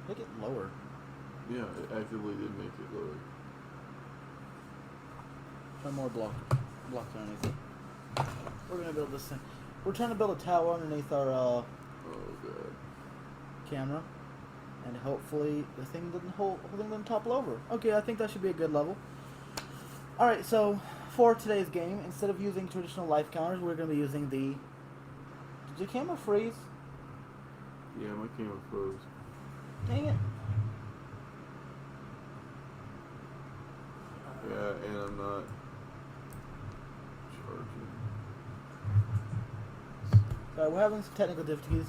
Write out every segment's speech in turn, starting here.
Make it lower. Yeah, it actively did make it lower. Try more blocks underneath it. We're gonna build this thing. We're trying to build a tower underneath our Oh god. camera, and hopefully the thing doesn't topple over. Okay, I think that should be a good level. All right, so for today's game, instead of using traditional life counters, we're gonna be using the. Did your camera freeze? Yeah, my camera froze. Dang it! Yeah, and I'm not charging. Sorry, we're having some technical difficulties.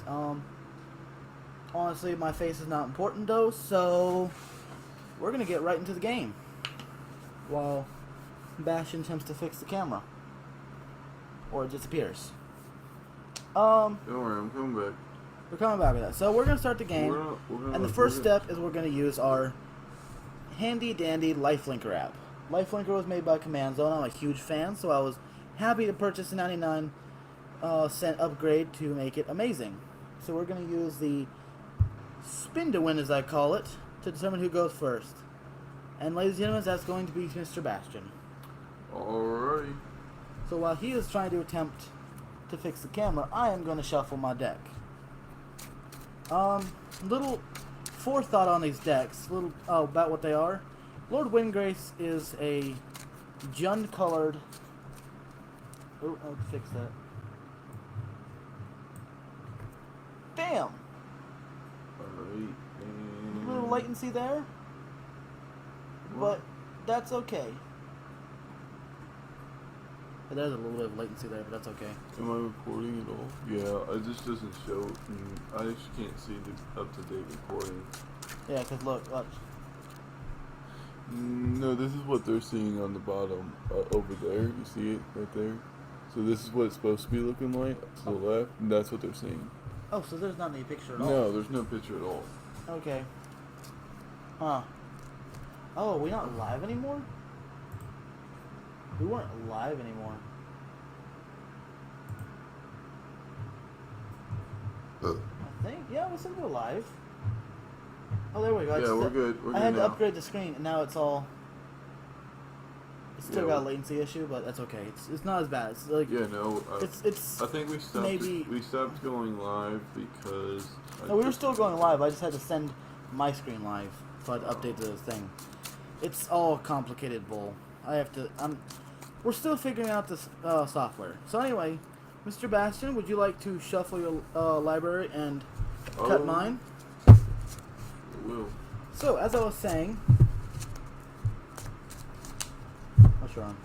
Honestly, my face is not important though, so we're gonna get right into the game. While Bastion attempts to fix the camera, or it disappears. Don't worry, I'm coming back. We're coming back with that. So we're gonna start the game, and the first step is we're gonna use our handy dandy LifeLinker app. LifeLinker was made by Command Zone. I'm a huge fan, so I was happy to purchase a 99-cent upgrade to make it amazing. So we're going to use the spin to win, as I call it, to determine who goes first. And ladies and gentlemen, that's going to be Mr. Bastion. Alright. So while he is trying to attempt to fix the camera, I am going to shuffle my deck. Little forethought on these decks, about what they are. Lord Windgrace is a Jund-colored... Oh, I'll fix that. Damn! Alright, A little latency there, but that's okay. There's a little bit of latency there, but that's okay. Am I recording at all? Yeah, it just doesn't show. I just can't see the up-to-date recording. Yeah, because look, watch. No, this is what they're seeing on the bottom over there. You see it right there? So this is what it's supposed to be looking like to the left, and that's what they're seeing. Oh, so there's not any picture at all? No, there's no picture at all. Okay. Huh. Oh, are we not live anymore? We weren't live anymore. I think, yeah, we said we're live. Oh, there we go. Yeah, we're good. I had to upgrade the screen, and now it's all. It's still got a latency issue, but that's okay. It's not as bad. It's like yeah, no. It's. I think we stopped going live because. No, we were still going live. I just had to send my screen live, so I had to update the thing. It's all complicated bull. I have to. We're still figuring out this software. So anyway, Mr. Bastion, would you like to shuffle your library and cut mine? Will. So as I was saying, what's wrong?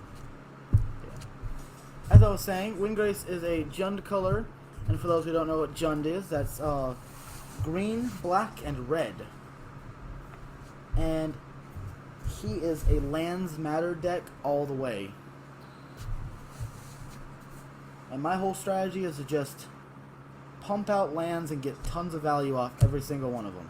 Yeah. As I was saying, Windgrace is a Jund color, and for those who don't know what Jund is, that's green, black, and red. And he is a lands matter deck all the way. And my whole strategy is to just pump out lands and get tons of value off every single one of them.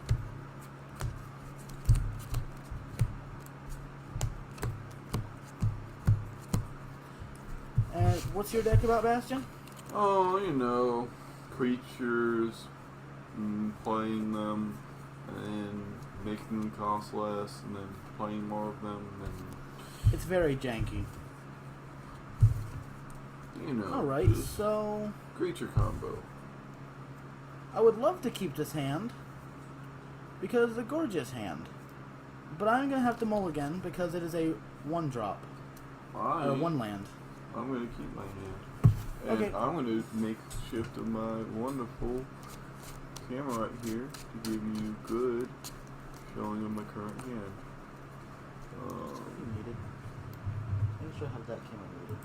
And what's your deck about, Bastion? Oh, you know, creatures, playing them, and making them cost less, and then playing more of them, and it's very janky. You know. Alright, so creature combo. I would love to keep this hand because it's a gorgeous hand. But I'm gonna have to mulligan because it is a 1-drop. Or 1 land. I'm gonna keep my hand. And okay. I'm gonna make shift of my wonderful camera right here to give you good showing of my current hand. Muted. Make sure I have that camera muted.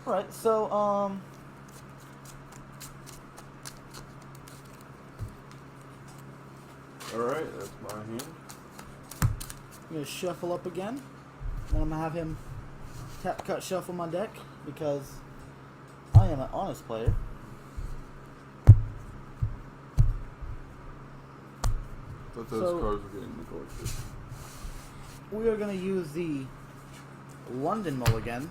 Alright, so, Alright, that's my hand. I'm going to shuffle up again. And I'm going to have him tap, cut, shuffle my deck because I am an honest player. But those cards are getting neglected. We are going to use the London mulligan.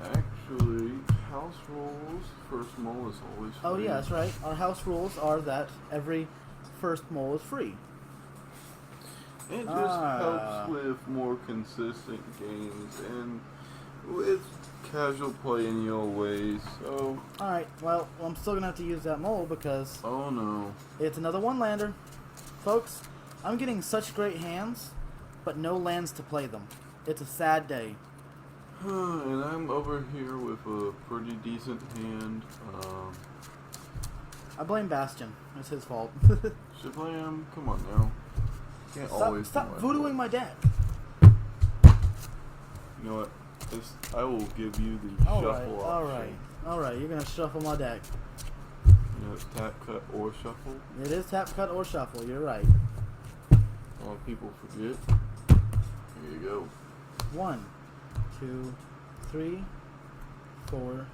Actually, house rules. First mole is always free. Oh yeah, that's right. Our house rules are that every first mole is free. It just helps with more consistent games and with casual play in your ways. So. Alright, well, I'm still gonna have to use that mole because. Oh no. It's another one-lander. Folks, I'm getting such great hands, but no lands to play them. It's a sad day. And I'm over here with a pretty decent hand. I blame Bastion. It's his fault. Shablam, come on now. Can't always stop voodooing my deck. You know what? I will give you the shuffle option. Alright, you're gonna shuffle my deck. You know, it's tap, cut, or shuffle. It is tap, cut, or shuffle, you're right. A lot of people forget. Here you go. 1, 2, 3, 4,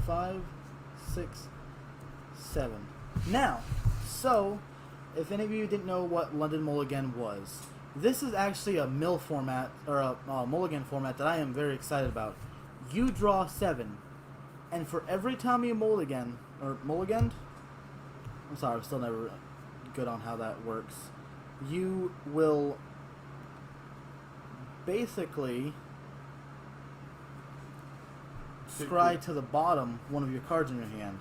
5, 6, 7. Now, so, if any of you didn't know what London Mulligan was, this is actually a mill format, or a mulligan format that I am very excited about. You draw 7, and for every time you mulligan, or mulliganed? I'm sorry, I'm still never good on how that works. You will basically scry to the bottom one of your cards in your hand.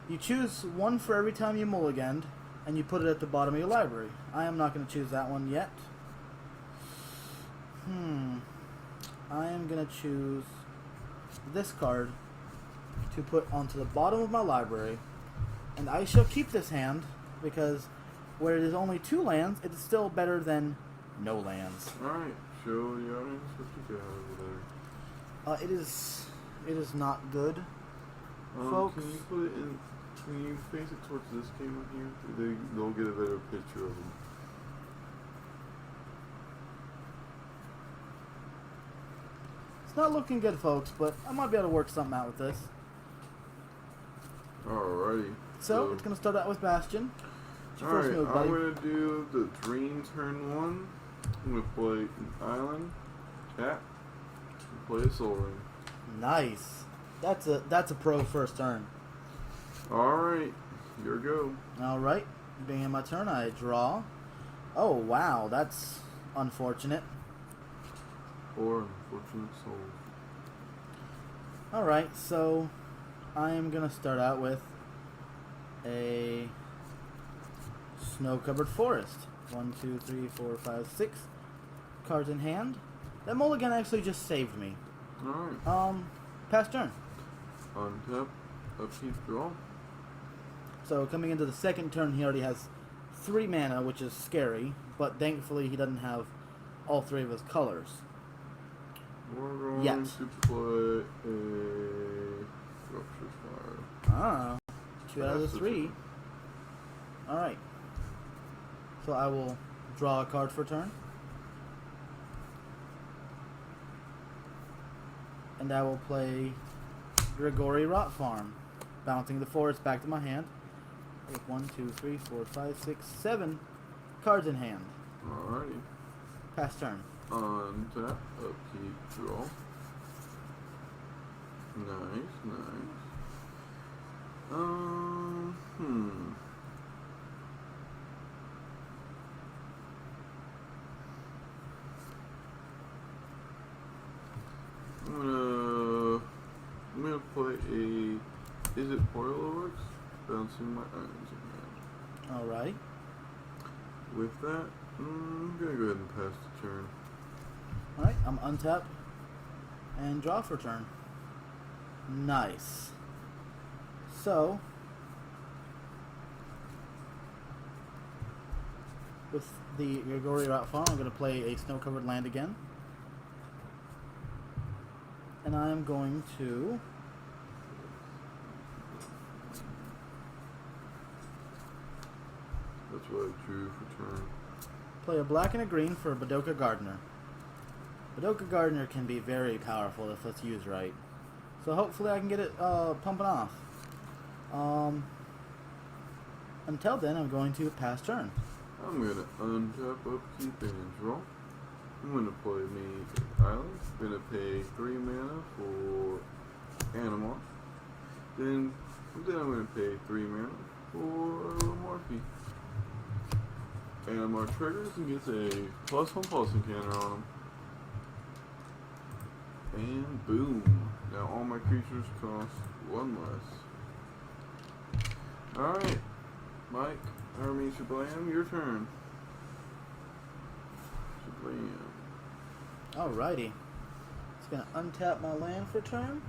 You choose one for every time you mulliganed, and you put it at the bottom of your library. I am not going to choose that one yet. I am going to choose this card to put onto the bottom of my library, and I shall keep this hand because where it is only 2 lands, it is still better than no lands. Alright, show the audience what you got over there. It is not good, folks. Can you put it in? Can you face it towards this camera here? They'll get a better picture of them. It's not looking good, folks, but I might be able to work something out with this. Alrighty. So it's going to start out with Bastion. Alright, I'm going to do the Dream turn 1. I'm going to play an island, tap, and play a Soul Ring. Nice. That's a pro first turn. Alright, here we go. Alright, being my turn, I draw. Oh, wow, that's unfortunate. 4 unfortunate souls. Alright, so I am going to start out with a snow-covered forest. 1, 2, 3, 4, 5, 6 cards in hand. That mulligan actually just saved me. Alright. Pass turn. Untap, upkeep, draw. So coming into the second turn, he already has 3 mana, which is scary, but thankfully he doesn't have all 3 of his colors. We're going to play a Rupture Fire. 2 out of the 3. Alright. So I will draw a card for turn. And I will play Grigori Rot Farm, bouncing the forest back to my hand. 1, 2, 3, 4, 5, 6, 7 cards in hand. Alrighty. Pass turn. Untap, upkeep, draw. Nice, nice. I'm gonna play a. Is it Boiler Works? Bouncing my irons in hand. Alright. With that, I'm gonna go ahead and pass the turn. Alright, I'm untap and draw for turn. Nice. So, with the Grigori Rot Farm, I'm going to play a snow-covered land again. And I'm going to That's what I drew for turn. play a black and a green for Badoka Gardener. Badoka Gardener can be very powerful if it's used right. So hopefully I can get it pumping off. Until then, I'm going to pass turn. I'm gonna untap, upkeep, and draw. I'm gonna play me an island. I'm gonna pay 3 mana for Animar. Then I'm going to pay 3 mana for a little Morphe. Animar triggers and gets a +1 pulse encounter on him. And boom. Now all my creatures cost 1 less. Alright, Mike, Shablam, your turn. Shablam. Alrighty. It's gonna untap my land for turn.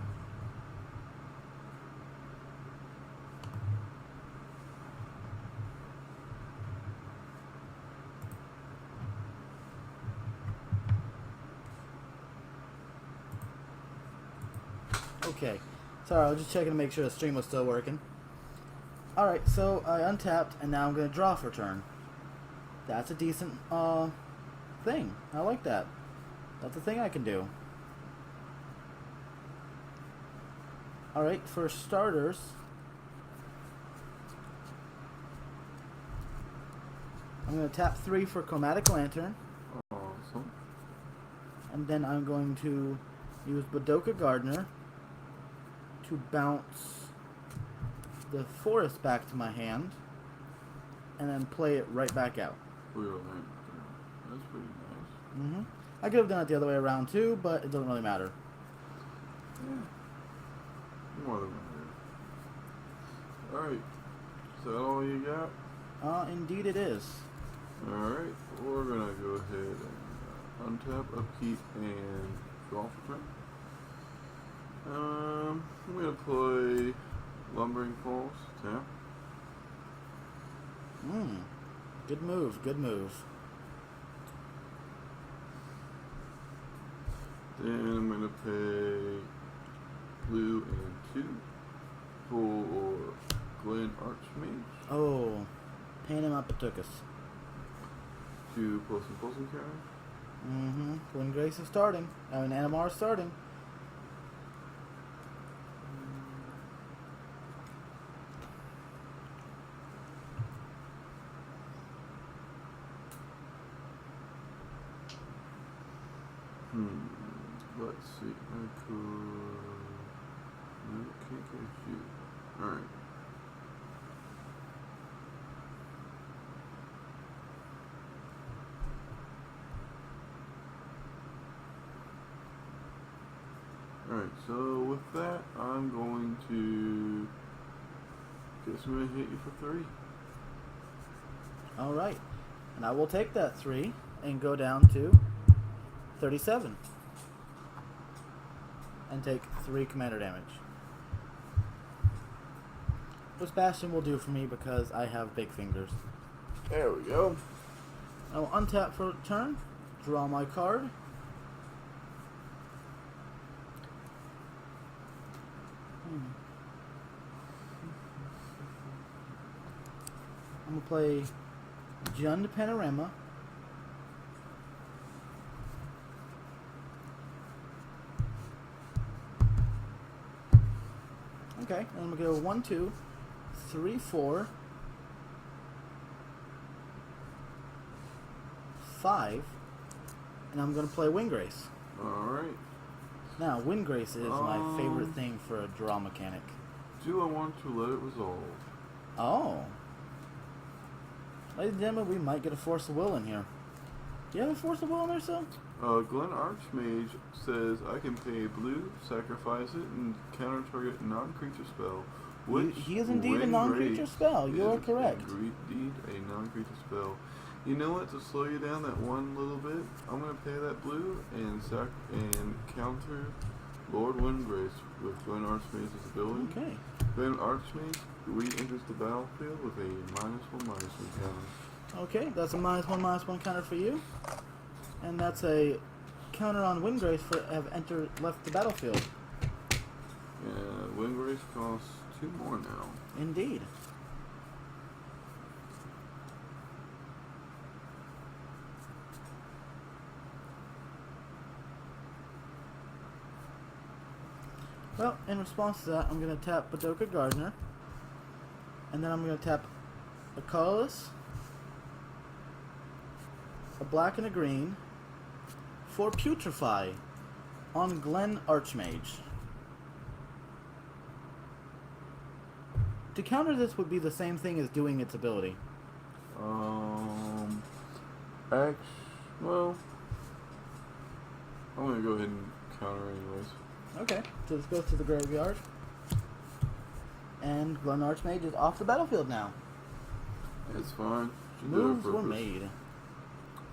Okay. Sorry, I was just checking to make sure the stream was still working. Alright, so I untapped, and now I'm going to draw for turn. That's a decent thing. I like that. That's a thing I can do. Alright, for starters, I'm going to tap 3 for Chromatic Lantern. Awesome. And then I'm going to use Badoka Gardener to bounce the forest back to my hand, and then play it right back out. That's pretty nice. I could have done it the other way around too, but it doesn't really matter. Yeah. More than matter. Alright. Is that all you got? Indeed it is. Alright. We're gonna go ahead and untap, upkeep, and draw for turn. I'm gonna play Lumbering Falls, tap. Good move, good move. Then I'm gonna pay blue and 2 for Glen Archmage. Oh, Panamapatukas. 2 plus and plus encounter. Windgrace is starting. Animar is starting. Let's see. I could. No, can't catch you. Alright. Alright, so with that, I'm going to. Guess I'm going to hit you for 3. Alright. And I will take that 3 and go down to 37. And take 3 commander damage. Which Bastion will do for me because I have big fingers. There we go. I will untap for turn, draw my card. I'm going to play Jund Panorama. Okay, and I'm going to go 1, 2, 3, 4, 5, and I'm going to play Windgrace. Alright. Now, Windgrace is my favorite thing for a draw mechanic. Do I want to let it resolve? Oh. Ladies and gentlemen, we might get a Force of Will in here. Do you have a Force of Will in there, still? Glen Archmage says I can pay blue, sacrifice it, and counter target non-creature spell. Which He is indeed a non-creature spell. You are correct. Indeed a non-creature spell. You know what? To slow you down that one little bit, I'm gonna pay that blue and counter Lord Windgrace with Glen Archmage's ability. Okay. Glen Archmage re-enters the battlefield with a -1/-1 counter. Okay, that's a -1/-1 counter for you. And that's a counter on Windgrace for have left the battlefield. Yeah, Windgrace costs 2 more now. Indeed. Well, in response to that, I'm going to tap Badoka Gardener. And then I'm going to tap a colorless, a black and a green, for Putrefy on Glen Archmage. to counter this would be the same thing as doing its ability. Well, I'm gonna go ahead and counter anyways. Okay, so this goes to the graveyard. And Glen Archmage is off the battlefield now. It's fine. She Moves did her were purpose. made.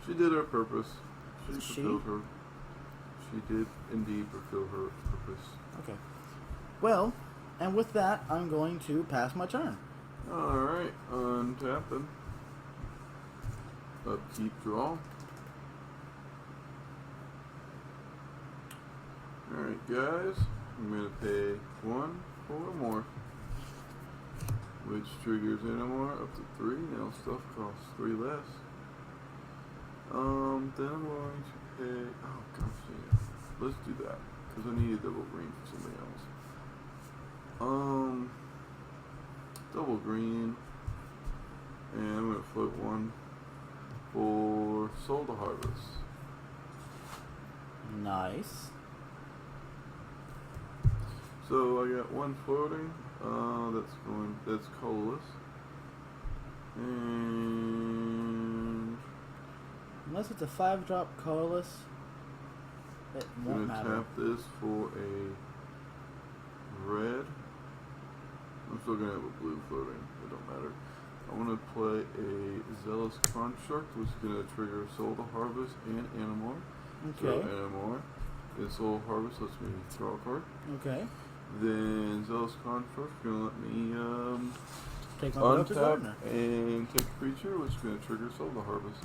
She did her purpose. Is She fulfilled her. She did indeed fulfill her purpose. Okay. Well, and with that, I'm going to pass my turn. Alright, untapping. Upkeep draw. Alright guys, I'm going to pay 1 or more, which triggers Animar up to 3. Now stuff costs 3 less. Then I'm going to pay, oh gosh, yeah. Let's do that, because I need a double green for somebody else. Double green, and I'm going to float 1 for Soul to Harvest. Nice. So I got 1 floating, that's colorless. And Unless it's a 5-drop colorless, it I'm won't going to matter. tap this for a red. I'm still going to have a blue floating, it don't matter. I want to play a Zealous Construct, which is going to trigger Soul to Harvest and Animar. Okay. So Animar, and Soul Harvest lets me draw a card. Okay. Then Zealous Construct is going to let me Take my vote to untap Gardener. and take a creature, which is going to trigger Soul to Harvest.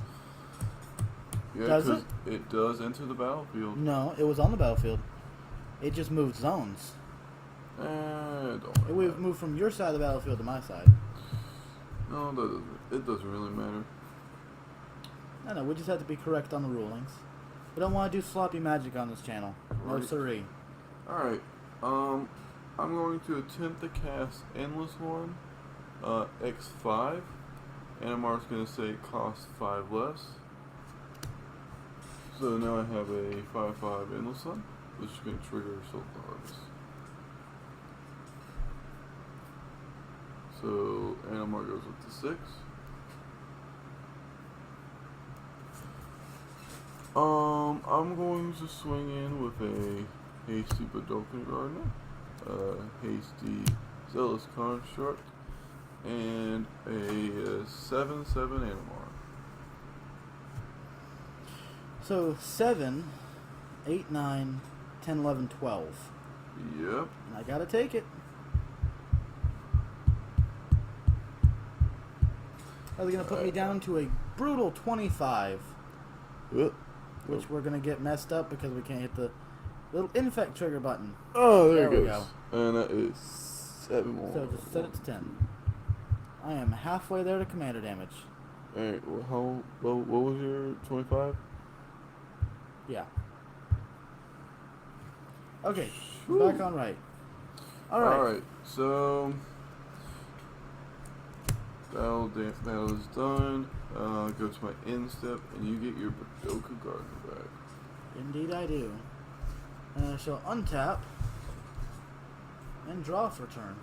Yeah, Does it? It does enter the battlefield. No, it was on the battlefield. It just moved zones. Don't It would move from your side of the battlefield to my side. No, it doesn't really matter. I know, we just have to be correct on the rulings. We don't want to do sloppy magic on this channel. No Right. siree. Alright, I'm going to attempt to cast Endless One, X5. Animar's going to say it costs 5 less. So now I have a 5/5 Endless One, which is going to trigger Soul to Harvest. So Animar goes up to 6. I'm going to swing in with a Hasty Badolkin Gardener, Hasty Zealous Construct, and a 7/7 Animar. So 7, 8, 9, 10, 11, 12. Yep. And I gotta take it. That's gonna put me down to a brutal 25. Which we're gonna get messed up because we can't hit the little infect trigger button. Oh, there we it goes. And that is 7 more. So just set it to 10. I am halfway there to commander damage. Alright, well, what was your 25? Yeah. Okay, Whew. back on right. Alright. So battle is done. Go to my end step, and you get your Badoka Gardener back. Indeed I do. And I shall untap and draw for turn.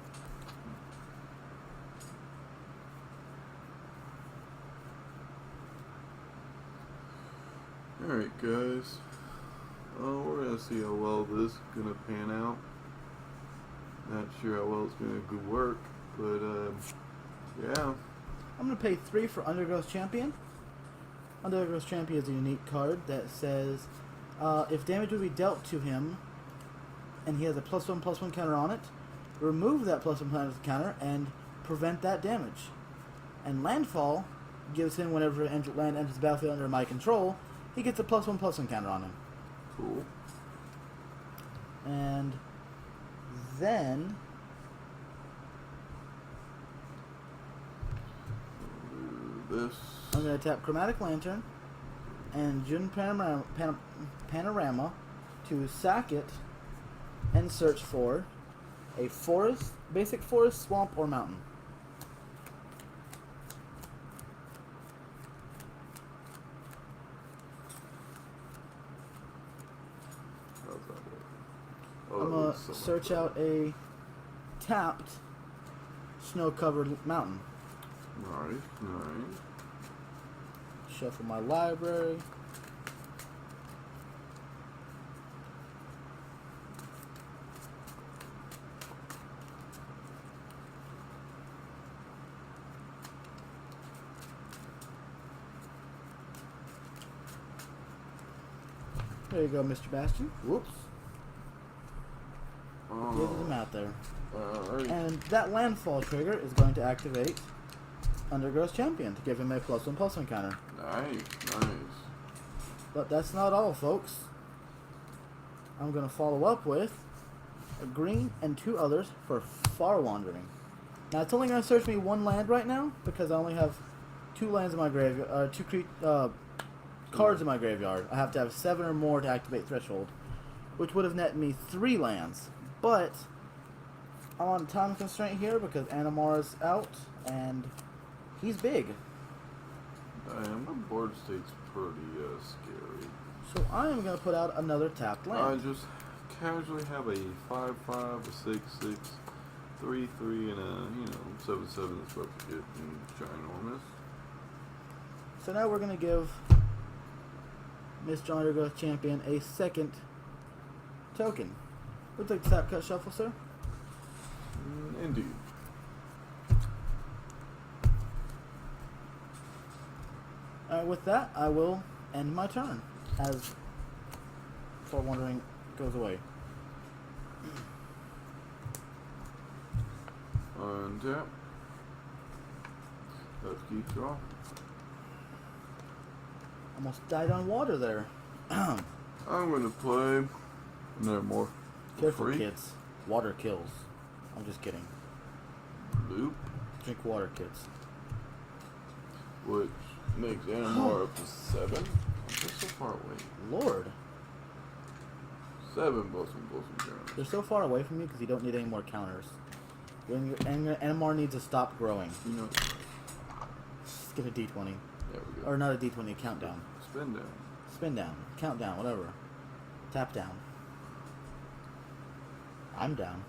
Alright, guys. We're gonna see how well this is gonna pan out. Not sure how well it's gonna work, but yeah. I'm going to pay 3 for Undergrowth Champion. Undergrowth Champion is a unique card that says if damage would be dealt to him and he has a +1/+1 counter on it, remove that +1 counter and prevent that damage. And Landfall gives him, whenever land enters the battlefield under my control, he gets a +1/+1 counter on him. Cool. And then This. I'm going to tap Chromatic Lantern and June Panorama to sack it and search for a forest, basic forest, swamp, or mountain. How's that work? I'm going to search out a tapped snow-covered mountain. Nice, nice. Shuffle my library. There you go, Mr. Bastion. Whoops. Get him out there. Alright. And that landfall trigger is going to activate Undergrowth Champion to give him a +1/+1 counter. Nice, nice. But that's not all, folks. I'm going to follow up with a green and 2 others for Far Wandering. Now, it's only going to search me 1 land right now because I only have 2 lands in my graveyard, 2 cards in my graveyard. I have to have 7 or more to activate Threshold, which would have netted me 3 lands. But I'm on a time constraint here because Animar is out and he's big. Damn, my board state's pretty scary. So I am going to put out another tapped land. I just casually have a 5/5, a 6/6, 3/3, and a 7/7 that's about to get ginormous. So now we're going to give Mr. Undergrowth Champion a second token. Would you like to tap, cut, shuffle, sir? Indeed. Alright, with that, I will end my turn as Far Wandering goes away. Untap. Let's keep draw. Almost died on water there. I'm gonna play Nevermore. Careful, Free. kids. Water kills. I'm just kidding. Loop, Drink water, kids. which makes Animar up to 7. I'm just so far away. Lord. 7 Blossom. They're so far away from you because you don't need any more counters. When your Animar needs to stop growing. You know, Just get a D20. there we go. Or not a D20, a countdown. Spin down. Spin down. Count down, whatever. Tap down. I'm down.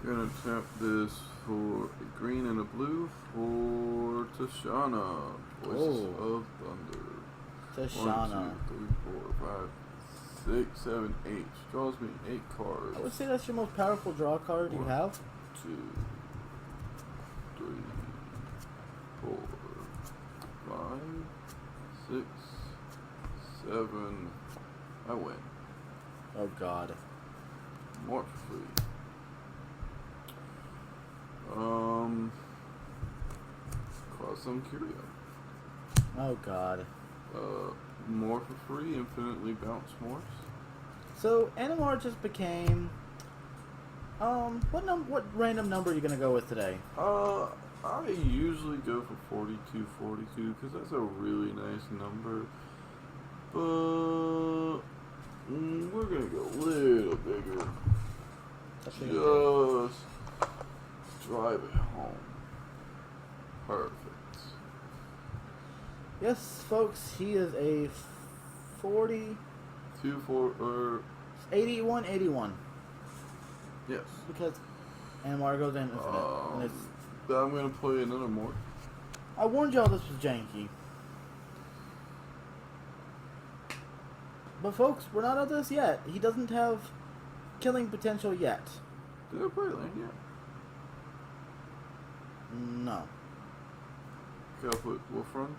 Gonna tap this for a green and a blue for Tashana. Voices of Thunder. Tashana. 1, 2, 3, 4, 5, 6, 7, 8. She draws me 8 cards. I would say that's your most powerful draw card you have. 2, 3, 4, 5, 6, 7. I win. Oh god. More free. Cross some Curio. Oh god. More for free, infinitely bounce morphs. So Animar just became what random number are you gonna go with today? I usually go for 42 because that's a really nice number. But we're gonna go a little bigger. Just drive it home. Perfect. Yes, folks, he is a 40 2, 4, 81. yes. Because Animar goes in infinite. And it's, I'm gonna play another more. I warned y'all this was janky. But folks, we're not at this yet. He doesn't have killing potential yet. Did I play land yet? No. Okay, I'll put Wolf Run.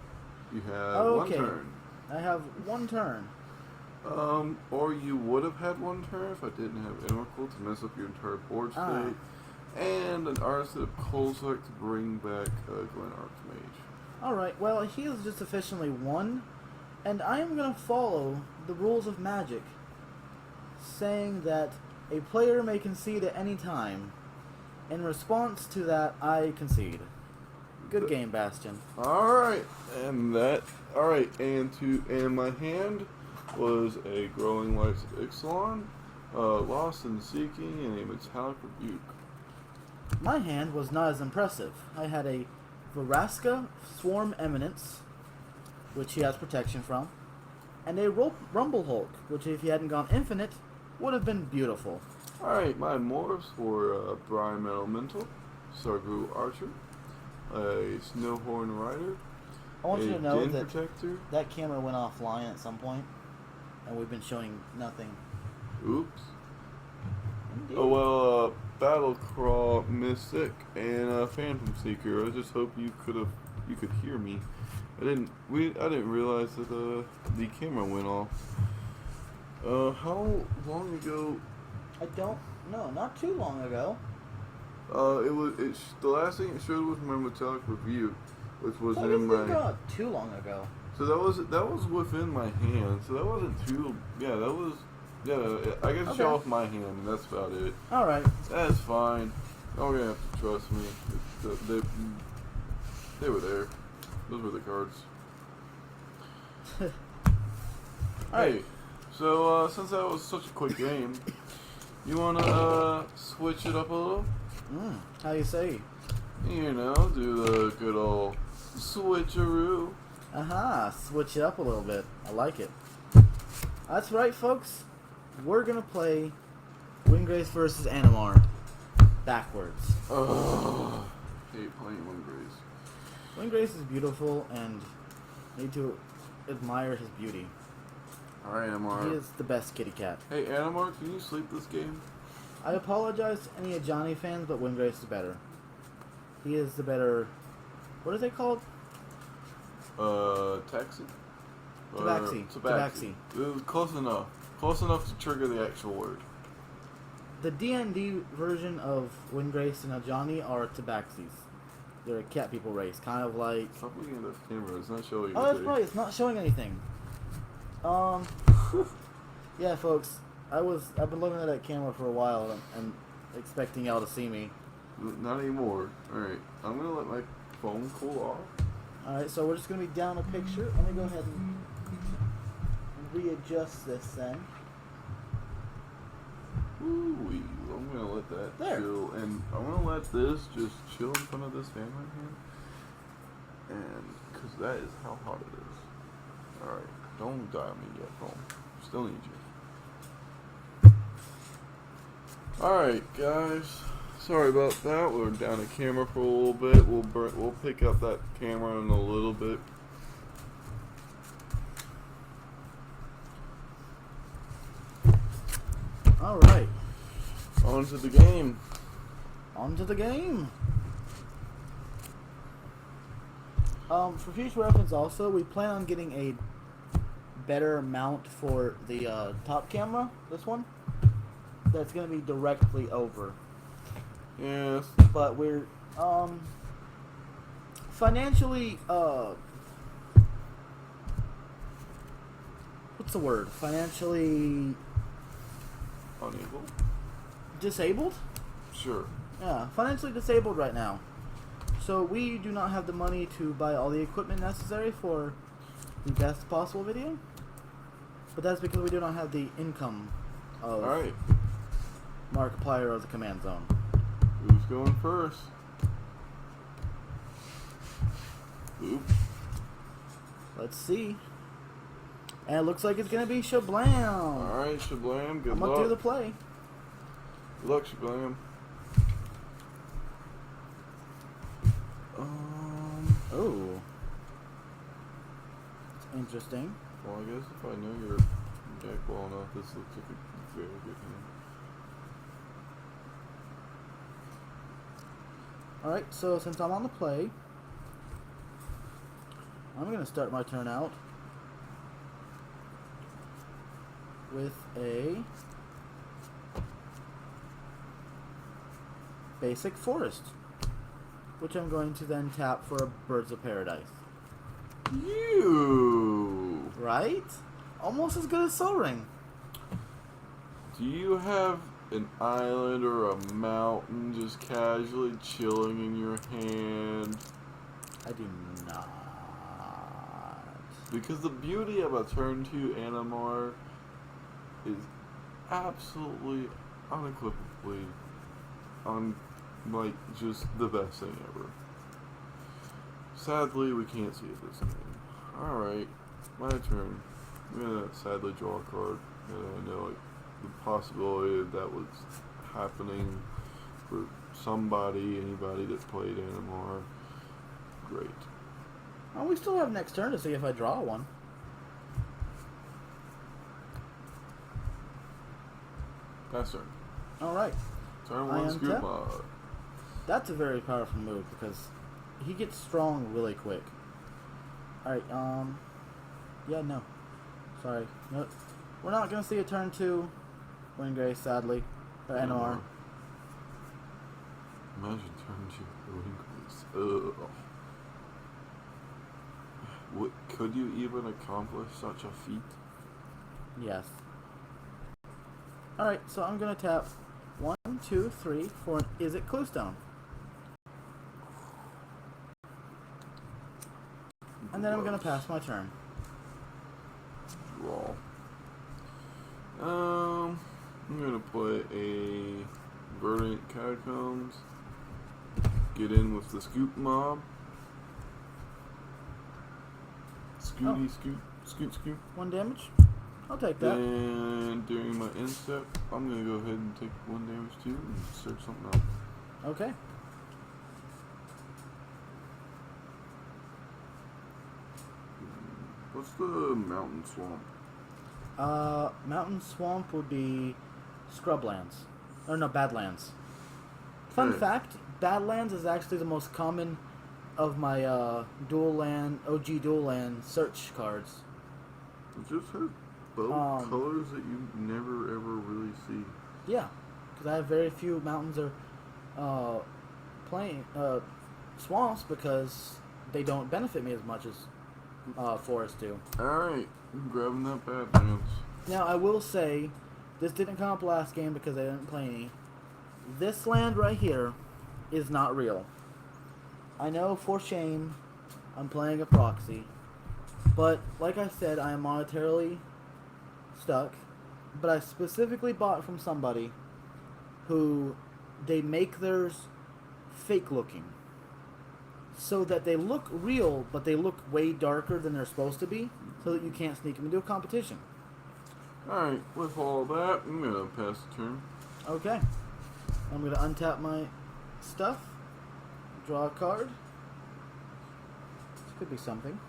You have Okay. 1 turn. I have 1 turn. Or you would have had 1 turn if I didn't have Oracle to mess up your entire board state. Ah. And an artist of Colzark to bring back Glen Archmage. Alright, well, he is just officially 1. And I am going to follow the rules of Magic, saying that a player may concede at any time. In response to that, I concede. Good game, Bastion. Alright, and my hand was a Growing Lights of Ixalan, Lost in Seeking, and a Metallic Rebuke. My hand was not as impressive. I had a Veraska Swarm Eminence, which he has protection from, and a Rumble Hulk, which if he hadn't gone infinite, would have been beautiful. Alright, my morphs were Brime Elemental, Sargu Archer, a Snowhorn Rider, I want you to know Den that Protector. that camera went offline at some point, and we've been showing nothing. Oops. Indeed. Oh well, Battlecraw Mystic and Phantom Seeker. I just hope you could hear me. I didn't realize that the camera went off. How long ago? I don't know. Not too long ago. The last thing it showed was my metallic review, which was I in my. Not too long ago. So that was within my hand. So that wasn't too. Yeah, that was. Yeah, I get to show off my hand, and that's about it. All right. That's fine. Y'all gonna have to trust me. They were there. Those were the cards. Hey, so since that was such a quick game, you wanna switch it up a little? How you say? You know, do the good old switcheroo. Switch it up a little bit. I like it. That's right, folks. We're gonna play Windgrace versus Animar backwards. Ugh. Hate playing Windgrace. Windgrace is beautiful, and need to admire his beauty. Alright, Animar. He is the best kitty cat. Hey, Animar, can you sleep this game? I apologize to any Johnny fans, but Windgrace is better. He is the better. What is it called? Taxi? Tabaxi. It was close enough. Close enough to trigger the actual word. The D&D version of Windgrace and Johnny are Tabaxis. They're a cat people race, kind of like. Stop looking at the camera. It's not showing. Oh, that's right. It's not showing anything. Yeah, folks. I've been looking at that camera for a while and expecting y'all to see me. Not anymore. Alright, I'm gonna let my phone cool off. Alright, so we're just gonna be down a picture. Let me go ahead and readjust this then. Ooh, I'm gonna let that chill, and I'm gonna let this just chill in front of this fan right here. And, cause that is how hot it is. Alright, don't die on me yet, phone. Still need you. Alright, guys. Sorry about that. We're down a camera for a little bit. We'll pick up that camera in a little bit. All right. On to the game. On to the game. For future reference, also, we plan on getting a better mount for the top camera. This one. That's going to be directly over. Yes. But we're financially what's the word? Financially Unable? disabled? Sure. Yeah, financially disabled right now. So we do not have the money to buy all the equipment necessary for the best possible video. But that's because we do not have the income of Alright. Markiplier of the Command Zone. Who's going first? Oops. Let's see. And it looks like it's going to be Shablam. Alright, Shablam, good I'm luck. going to do the play. Good luck, Shablam. Oh. Interesting. Well, I guess if I know your deck well enough, this looks like a very good hand. Alright, so since I'm on the play, I'm going to start my turn out with a basic forest, which I'm going to then tap for a Birds of Paradise. You! Right? Almost as good as Soul Ring. Do you have an island or a mountain just casually chilling in your hand? I do not. Because the beauty of a turn 2 Animar is absolutely, unequivocally, like, just the best thing ever. Sadly, we can't see it this game. Alright, my turn. I'm gonna sadly draw a card. I know, like, the possibility that was happening for anybody that played Animar. Great. Oh, we still have next turn to see if I draw one. Pass turn. Alright. Turn I 1 Scoop untap. Mod. That's a very powerful move because he gets strong really quick. Alright, yeah, no. Sorry. No, we're not going to see a turn 2 Windgrace, sadly. Or Animar. Imagine turn 2 Windgrace. Ugh. Could you even accomplish such a feat? Yes. Alright, so I'm going to tap 1, 2, 3 for an Is It Cluestone. And then I'm going to pass my turn. Draw. I'm going to play a Verdant Catacombs. Get in with the Scoop Mob. Scooty, scoot. 1 damage. I'll take that. And during my end step, I'm going to go ahead and take 1 damage too and search something out. Okay. What's the Mountain Swamp? Mountain Swamp would be Scrublands. Or no, Badlands. Fun fact, Badlands is actually the most common of my OG dual land search cards. It just has both colors that you never ever really see. Yeah, because I have very few mountains or swamps because they don't benefit me as much as forests do. Alright, I'm grabbing that Badlands. Now, I will say, this didn't come up last game because I didn't play any. This land right here is not real. I know for shame I'm playing a proxy, but like I said, I am monetarily stuck, but I specifically bought from somebody who they make theirs fake looking so that they look real, but they look way darker than they're supposed to be, so that you can't sneak them into a competition. Alright, with all that, I'm going to pass the turn. Okay. I'm going to untap my stuff, draw a card. This could be something.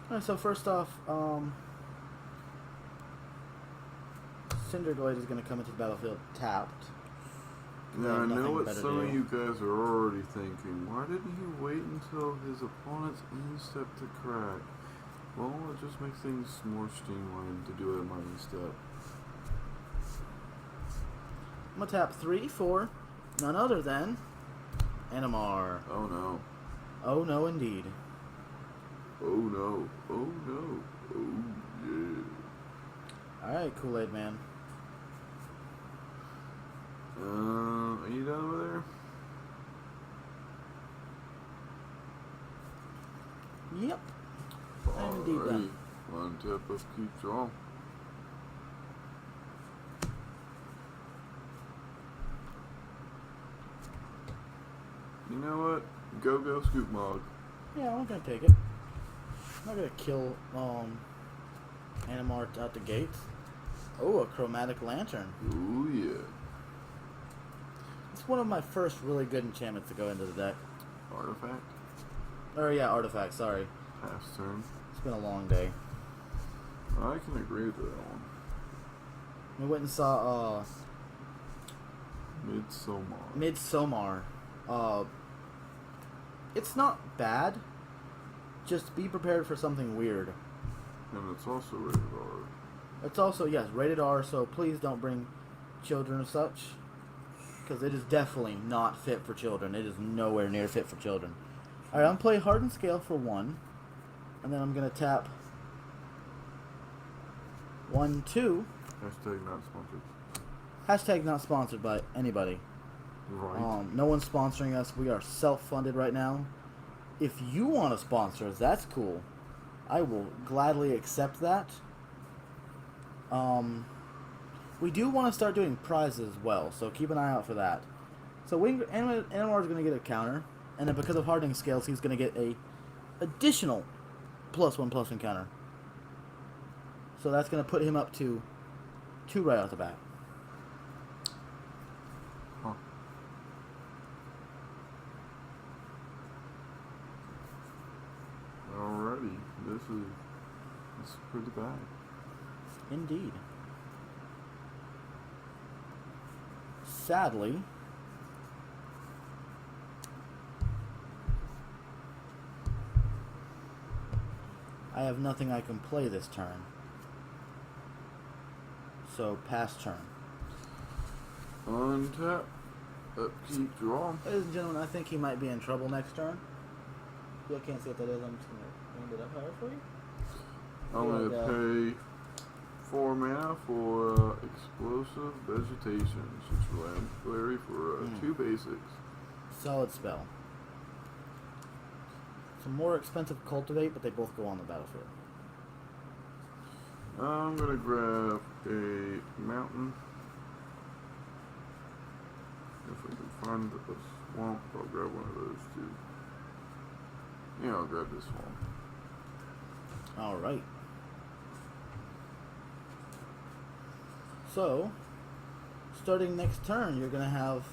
Alright, so first off, Cinderglade is going to come into the battlefield tapped. Now, I know what some of you guys are already thinking. Why didn't he wait until his opponent's instep to crack? Well, it just makes things more streamlined to do it at my instep. I'm going to tap 3 for none other than Animar. Oh no. Oh no, indeed. Oh no. Oh no. Oh yeah. Alright, Kool-Aid Man. Are you done over there? Yep. I'm indeed done. One tap of keep draw. You know what? Go Scoop Mod. Yeah, I'm gonna take it. I'm not gonna kill Animar out the gates. Oh, a chromatic lantern. Ooh yeah. It's one of my first really good enchantments to go into the deck. Artifact? Oh yeah, artifact, sorry. Pass turn. It's been a long day. I can agree with that one. We went and saw Midsommar. It's not bad. Just be prepared for something weird. And it's also rated R. It's also, yes, rated R, so please don't bring children or such. Because it is definitely not fit for children. It is nowhere near fit for children. Alright, I'm going to play Hardened Scale for 1. And then I'm going to tap 1, 2. Hashtag not sponsored. Hashtag not sponsored by anybody. Right. No one's sponsoring us. We are self-funded right now. If you want to sponsor us, that's cool. I will gladly accept that. We do want to start doing prizes as well, so keep an eye out for that. So Animar is going to get a counter. And then because of hardening scales, he's going to get a additional +1/+1 counter. So that's going to put him up to 2 right off the bat. Huh. Alrighty, this is pretty bad. Indeed. Sadly, I have nothing I can play this turn. So, pass turn. Untap. Upkeep, draw. Ladies and gentlemen, I think he might be in trouble next turn. You can't see what that is. I'm just going to hand it up higher for you. I'm going to pay 4 mana for Explosive Vegetation. 6 land flurry for 2 basics. Solid spell. It's a more expensive Cultivate, but they both go on the battlefield. I'm going to grab a Mountain. If I can find a swamp, I'll grab one of those too. Yeah, I'll grab this swamp. Alright. So, starting next turn, you're going to have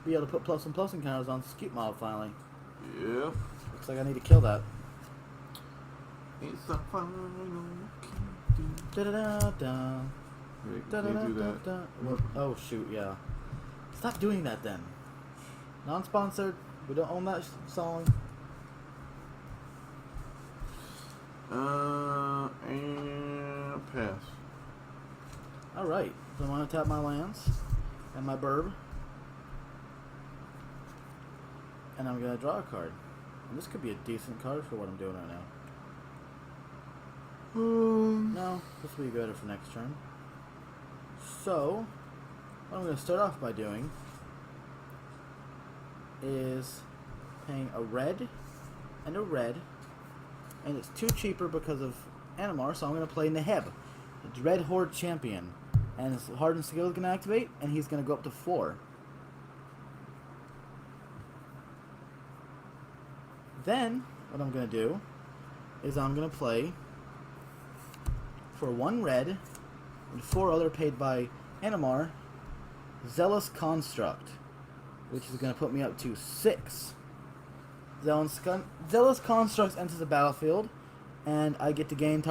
be able to put +1/+1 counters on Scoop Mob finally. Yeah. Looks like I need to kill that. It's the final Da-da-da-da. Wait, can't do that. Da-da-da-da-da. Oh, shoot, yeah. Stop doing that then. Non-sponsored. We don't own that song. And pass. Alright. So I'm going to tap my lands and my burb. And I'm going to draw a card. And this could be a decent card for what I'm doing right now. No, this will be better for next turn. So, what I'm going to start off by doing is paying a red and a red. And it's 2 cheaper because of Animar, so I'm going to play Neheb, the Dread Horde Champion. And his Hardened Skill is going to activate, and he's going to go up to 4. Then, what I'm going to do is I'm going to play for 1 red and 4 other paid by Animar, Zealous Construct, which is going to put me up to 6. Zealous Construct enters the battlefield, and I get to gain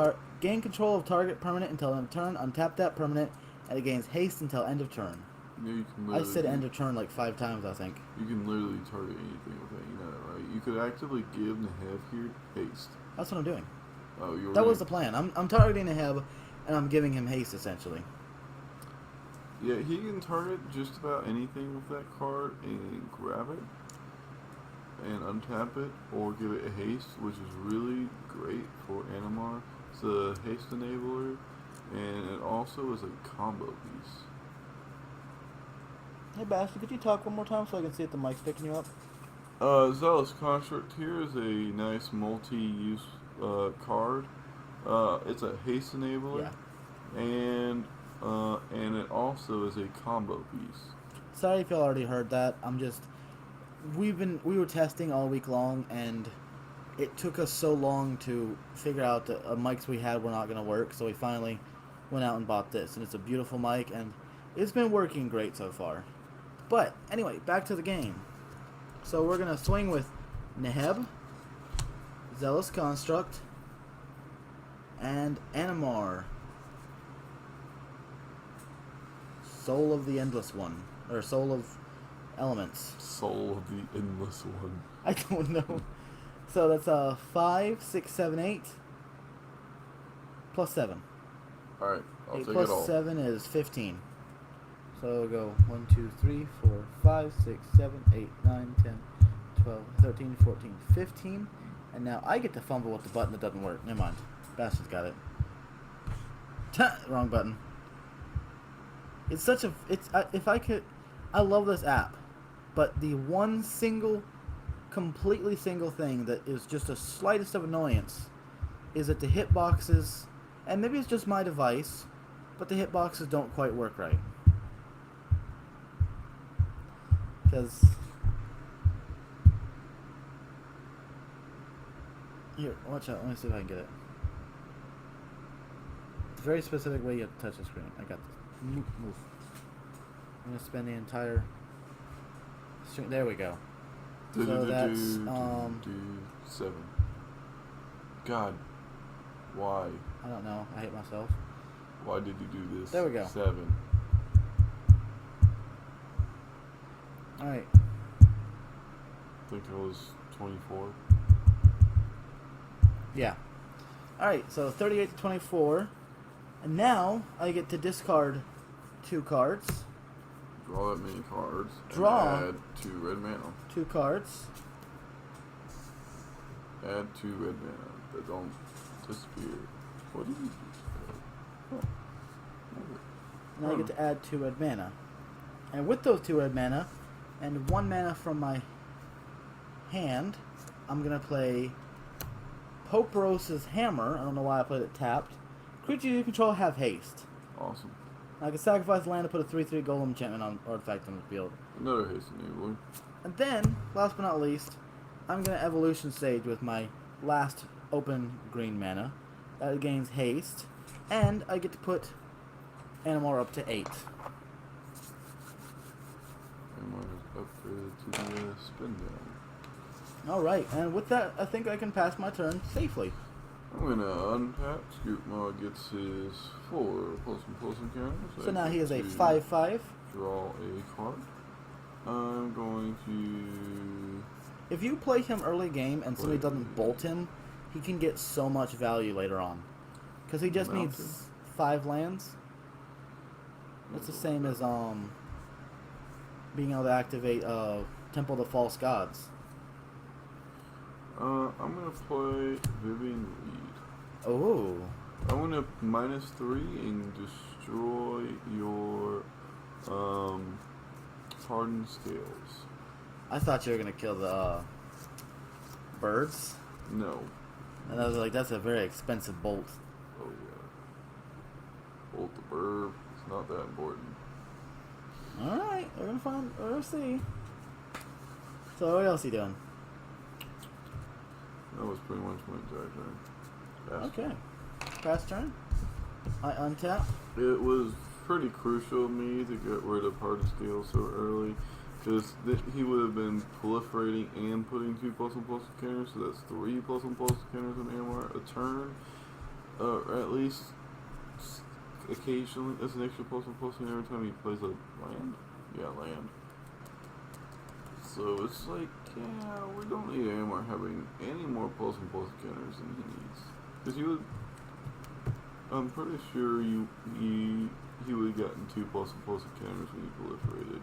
control of target permanent until end of turn, untap that permanent, and it gains haste until end of turn. Yeah, you can I said end of turn like 5 times, I think. You can literally target anything with that, you know that, right? You could actively give Neheb here haste. That's what I'm doing. Oh, you That was the plan. I'm targeting Neheb, and I'm giving him haste, essentially. Yeah, he can target just about anything with that card and grab it and untap it or give it a haste, which is really great for Animar. It's a haste enabler, and it also is a combo piece. Hey, Bastard, could you talk one more time so I can see if the mic's picking you up? Zealous Construct here is a nice multi-use card. It's a haste enabler, and it also is a combo piece. Sorry if y'all already heard that. We were testing all week long, and it took us so long to figure out that mics we had were not going to work, so we finally went out and bought this, and it's a beautiful mic, and it's been working great so far. But anyway, back to the game. So we're going to swing with Neheb, Zealous Construct, and Animar. Soul of the Endless One. Or Soul of Elements. Soul of the Endless One. I don't know. So that's 5, 6, 7, 8. Plus 7. Alright, I'll 8 take plus it all. 7 is 15. So we'll go 1, 2, 3, 4, 5, 6, 7, 8, 9, 10, 12, 13, 14, 15. And now I get to fumble with the button that doesn't work. Never mind. Bastard's got it. Wrong button. It's such a... if I could... I love this app. But the one completely single thing that is just the slightest of annoyance is that the hitboxes... And maybe it's just my device, but the hitboxes don't quite work right. Because Here, watch out. Let me see if I can get it. It's a very specific way you have to touch the screen. I got this. Move. I'm going to spend the entire string. There we go. So that's 7. God, why? I don't know. I hate myself. Why did you do this? There we go. 7. Alright. I think it was 24. Yeah. Alright, so 38 to 24. And now I get to discard 2 cards. Draw that many cards. Draw. And add 2 red mana. 2 cards. Add 2 red mana that don't disappear. What did you do? Oh. Now I get to add 2 red mana. And with those 2 red mana, and 1 mana from my hand, I'm going to play Pope Rose's Hammer. I don't know why I played it tapped. Creatures you control have haste. Awesome. I can sacrifice land to put a 3/3 golem enchantment on artifact on the field. Another haste enabler. And then, last but not least, I'm going to Evolution Sage with my last open green mana. That gains haste. And I get to put Animar up to 8. Animar is upgraded to the spin down. Alright, and with that, I think I can pass my turn safely. I'm gonna untap. Scoopmaw gets his 4 plus encounters. So now he is a 5/5. Draw a card. I'm going to. If you play him early game and somebody doesn't bolt him, he can get so much value later on. Because he just needs 5 lands. It's the same as being able to activate Temple of the False Gods. I'm gonna play Vivian Reed. Oh. I'm gonna -3 and destroy your Hardened Scales. I thought you were going to kill the birds. No. And I was like, that's a very expensive bolt. Oh yeah. Bolt the burb. It's not that important. Alright, we're going to find, we're going to see. So what else are you doing? That was pretty much my entire turn. Okay. Pass turn. I untap. It was pretty crucial of me to get rid of Hardened Scales so early, because he would have been proliferating and putting 2 +1/+1 counters, so that's 3 +1/+1 counters on Animar a turn, or at least occasionally. That's an extra +1/+1 every time he plays a land. Yeah, land. So it's like, yeah, we don't need Animar having any more +1/+1 counters than he needs, because you would. I'm pretty sure he would have gotten 2 +1/+1 counters when you proliferated.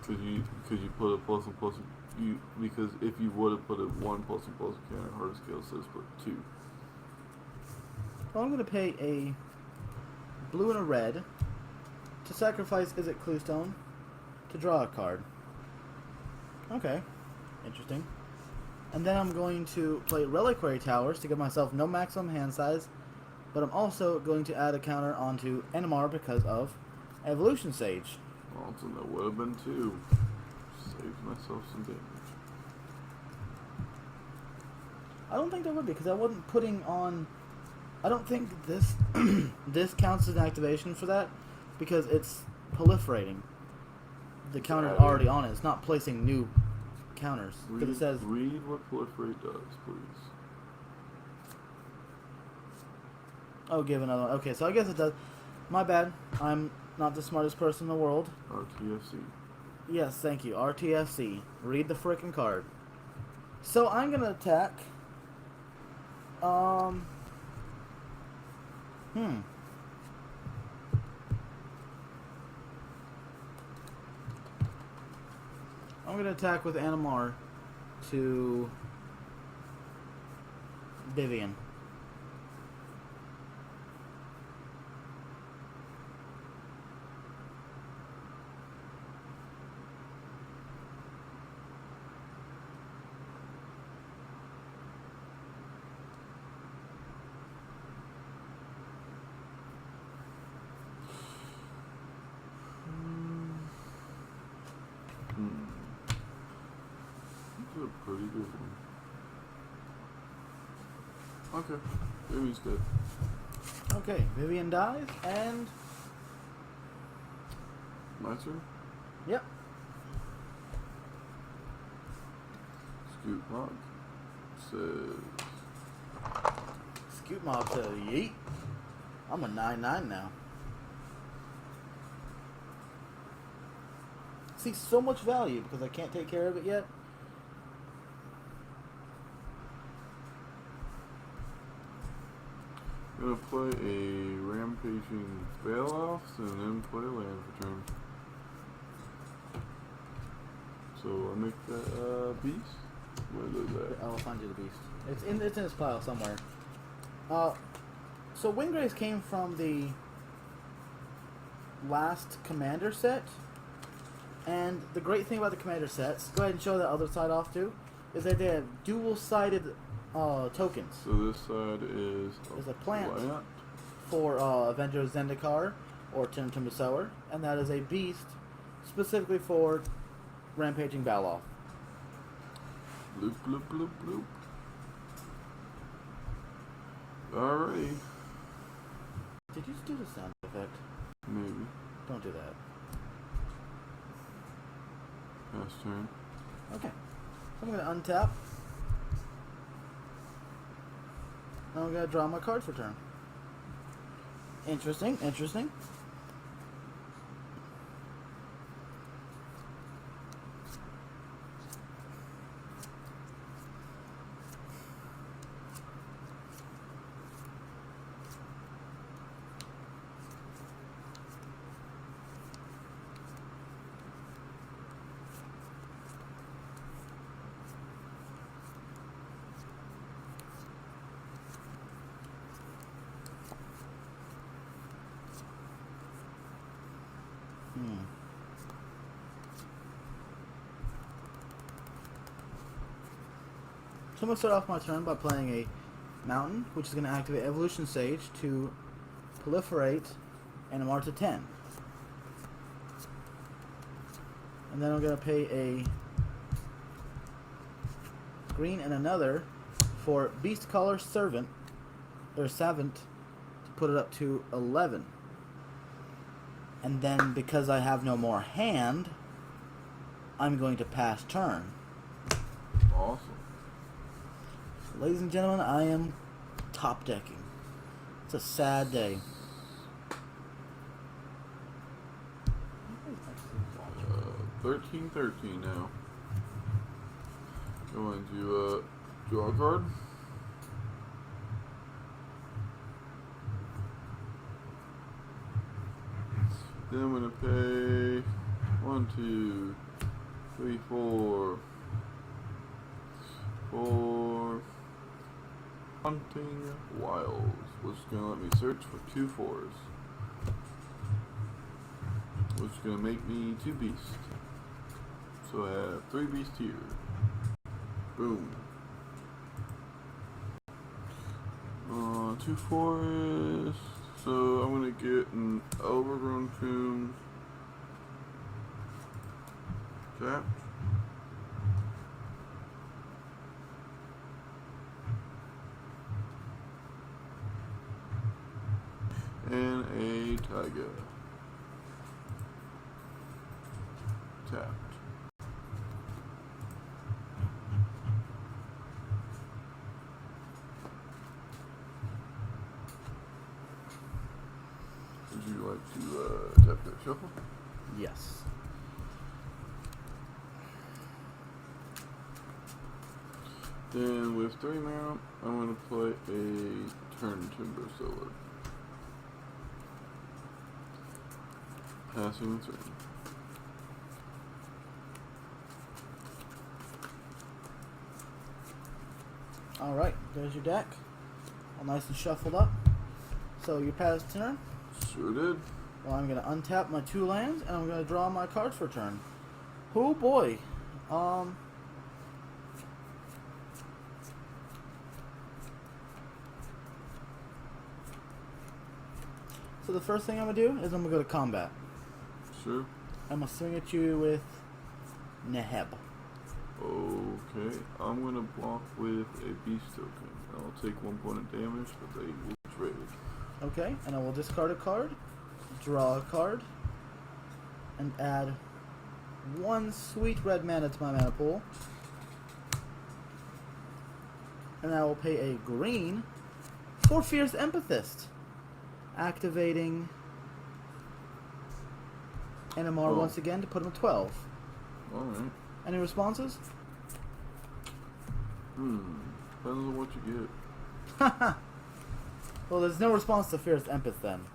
Because you put a +1/+1, because if you would have put a 1 +1/+1 counter, Hardened Scales says put 2. Well, I'm going to pay a blue and a red to sacrifice Is It Cluestone to draw a card. Okay. Interesting. And then I'm going to play Reliquary Towers to give myself no maximum hand size, but I'm also going to add a counter onto Animar because of Evolution Sage. Awesome, that would have been 2. Saved myself some damage. I don't think that would be, because I wasn't putting on... I don't think this this counts as an activation for that, because it's proliferating. The counter already on it. It's not placing new counters. Because it says... Read what Proliferate does, please. Oh, give another one. Okay, so I guess it does. My bad. I'm not the smartest person in the world. RTFC. Yes, thank you. RTFC. Read the frickin' card. So I'm gonna attack. I'm gonna attack with Animar to Vivian. This is a pretty good one. Okay. Vivian's dead. Okay, Vivian dies, and... My turn? Yep. Scoot Rock says... Scoot Mob says, yeet. I'm a 9/9 now. See, so much value because I can't take care of it yet. I'm gonna play a Rampaging Bailoffs and then play a land for turn. So I make that beast. Where is that? I'll find you the beast. It's in its pile somewhere. So Windgrace came from the last Commander set, and the great thing about the Commander sets, go ahead and show the other side off too, is that they have dual-sided tokens. So this side is a plant for Avenger Zendikar or Timtum Sower, and that is a beast specifically for Rampaging Baloth. Bloop, bloop, bloop, bloop. Alrighty. Did you just do the sound effect? Maybe. Don't do that. Pass turn. Okay. So I'm going to untap. Now I'm going to draw my card for turn. Interesting, interesting. So I'm going to start off my turn by playing a mountain, which is going to activate Evolution Sage to proliferate Animar to 10. And then I'm going to pay a green and another for Beast Caller Servant, or Savant, to put it up to 11. And then, because I have no more hand, I'm going to pass turn. Awesome. Ladies and gentlemen, I am top decking. It's a sad day. 13-13 now. Going to draw a card. Then I'm going to pay 1, 2, 3, 4 for Hunting Wilds, which is going to let me search for 2 4s, which is going to make me 2 beasts. So I have 3 beasts here. Boom. 2 4s. So I'm going to get an Overgrown Tomb tapped. And a Taiga tapped. Would you like to tap that shuffle? Yes. Then with 3 mana, I'm going to play a Turn Timber Sower. Passing the turn. Alright, there's your deck. All nice and shuffled up. So you passed turn. Sure did. Well, I'm going to untap my 2 lands, and I'm going to draw my cards for turn. Oh boy. So the first thing I'm going to do is I'm going to go to combat. Sure. I'm going to swing at you with Neheb. Okay, I'm gonna block with a beast token. I'll take 1 point of damage, but they will trade. Okay, and I will discard a card, draw a card, and add 1 sweet red mana to my mana pool. And I will pay a green for Fierce Empathist, activating Animar once again to put him at 12. Alright. Any responses? Depends on what you get. Haha. Well, there's no response to Fierce Empath then.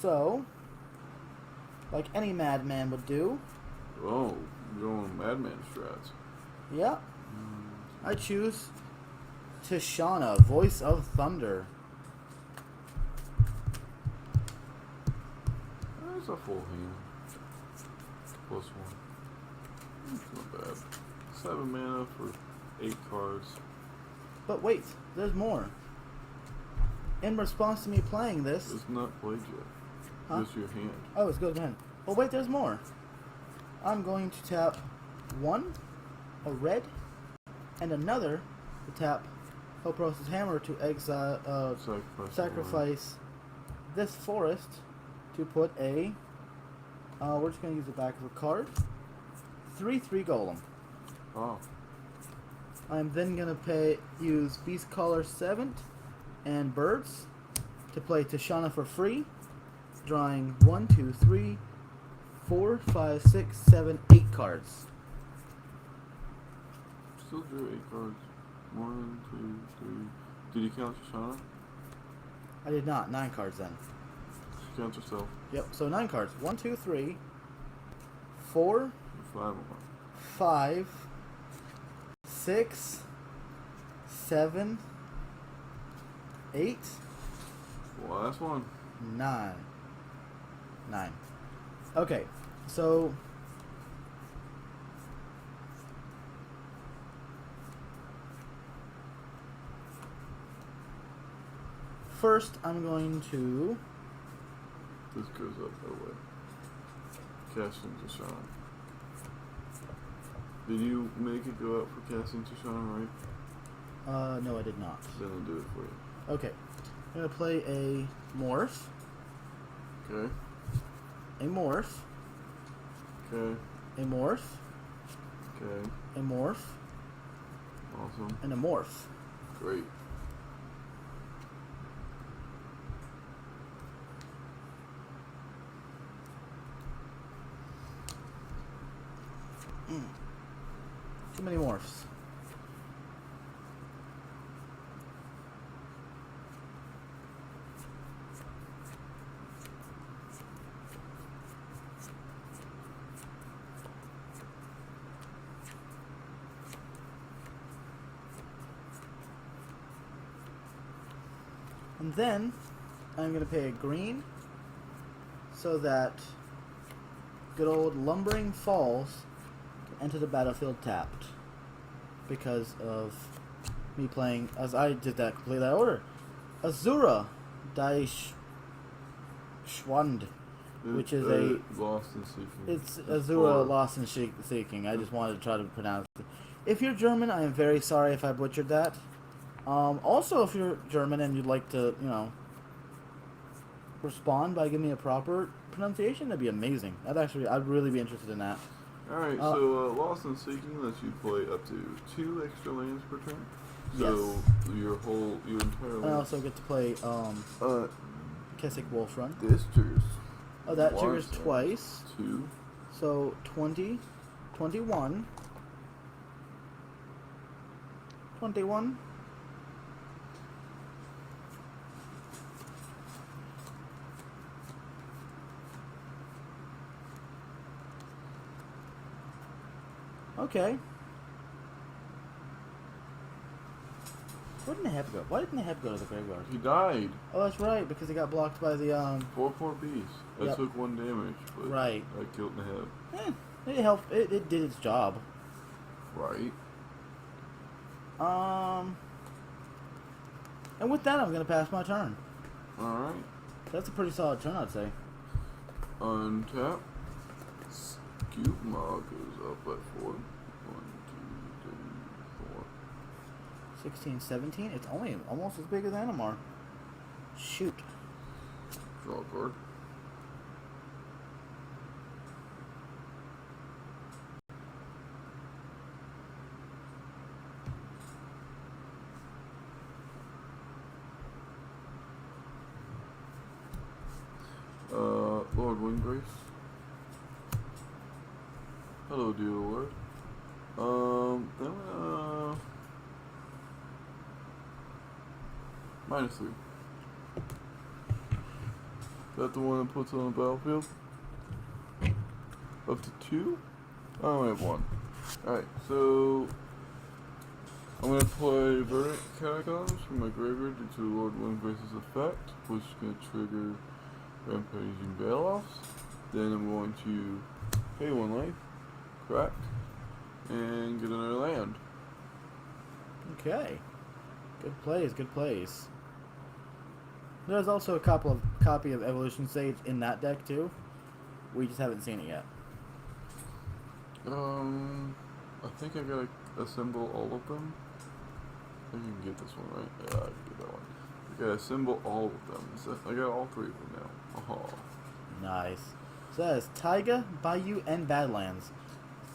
So, like any madman would do. Oh, you're going madman strats. Yeah. I choose Tishana, Voice of Thunder. That's a full hand. +1. It's not bad. 7 mana for 8 cards. But wait, there's more. In response to me playing this... It's not played yet. Huh? Just your hand. Oh, it's good then. Oh wait, there's more. I'm going to tap 1, a red, and another to tap Hopros's Hammer to exile, sacrifice this forest to put a... we're just going to use the back of a card. 3/3 Golem. Oh. I'm then going to use Beast Caller 7th and Birds to play Tishana for free, drawing 1, 2, 3, 4, 5, 6, 7, 8 cards. Still drew 8 cards. 1, 2, 3. Did you count Shoshana? I did not. 9 cards then. She counts herself. Yep, so 9 cards. 1, 2, 3, 4, 5, 6, 7, 8, Last one. 9. Okay, so first I'm going to This goes up that way. Casting Shoshana. Did you make it go up for casting Shoshana, right? no I did not. Then I'll do it for you. Okay, I'm going to play a morph, Okay. a morph, Okay. a morph, Okay. a morph, Awesome. and a morph. Great. Too many morphs. And then I'm going to pay a green so that good old Lumbering Falls can enter the battlefield tapped because of me playing, as I did that completely out of order, Azura Schwand, which is a Lost and Seeking. It's Azura Lost and Seeking. I just wanted to try to pronounce it. If you're German, I am very sorry if I butchered that. Also, if you're German and you'd like to, respond by giving me a proper pronunciation, that'd be amazing. I'd really be interested in that. Alright, so Lost and Seeking lets you play up to 2 extra lands per turn. So your entire land. I also get to play Kessig Wolf Run. This triggers. Oh, that triggers twice. 2. So 20, 21, 21. Okay. Where didn't Neheb go? Why didn't Neheb go to the graveyard? He died. Oh, that's right, because he got blocked by the 4/4 beast. I took 1 damage, but right. I killed Neheb. It helped. It did its job. Right. And with that, I'm gonna pass my turn. Alright. That's a pretty solid turn, I'd say. Untap. Scoop markers up by 4. 1, 2, 3, 4. 16, 17? It's only almost as big as Animar. Shoot. Draw a card. Lord Windgrace. Hello, dear Lord. Then -3. Is that the one that puts it on the battlefield? Up to 2? I only have 1. Alright, so I'm going to play Verdant Catacombs from my graveyard due to Lord Windgrace's effect, which is going to trigger Rampaging Bailoffs. Then I'm going to pay 1 life, crack, and get another land. Okay. Good plays, good plays. There's also a copy of Evolution Sage in that deck too. We just haven't seen it yet. I think I gotta assemble all of them. I think you can get this one, right? Yeah, I can get that one. I gotta assemble all of them. So I got all 3 of them now. Oh. Nice. So that is Taiga, Bayou, and Badlands.